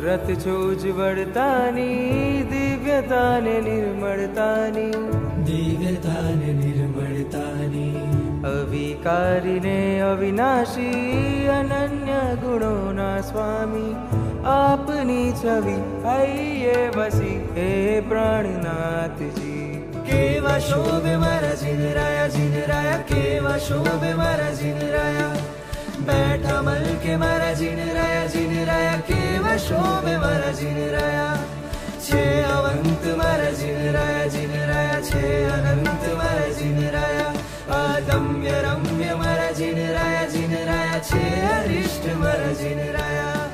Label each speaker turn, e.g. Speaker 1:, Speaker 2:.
Speaker 1: રથ છો ઉજ્જવળતાની, દિવ્યતાને નિર્મળતાની,
Speaker 2: દિવ્યતાને નિર્મળતાની,
Speaker 1: અવિકારીને અવિનાશી, અનન્ય ગુણોના સ્વામી, આપની છવી હૈયે વસી હે પ્રાણનાથજી.
Speaker 2: કેવા શોભે મારા જીનરાયા, જીનરાયા કેવા શોભે મારા જીનરાયા, બેઠા મલકે મારા જીનરાયા, જીનરાયા કેવા શોભે મારા જીનરાયા, છે અવંત મારા જીનરાયા, જીનરાયા છે અનંત મારા જીનરાયા, અદમ્ય રમ્ય મારા જીનરાયા, જીનરાયા છે અરિષ્ટ મારા જીનરાયા.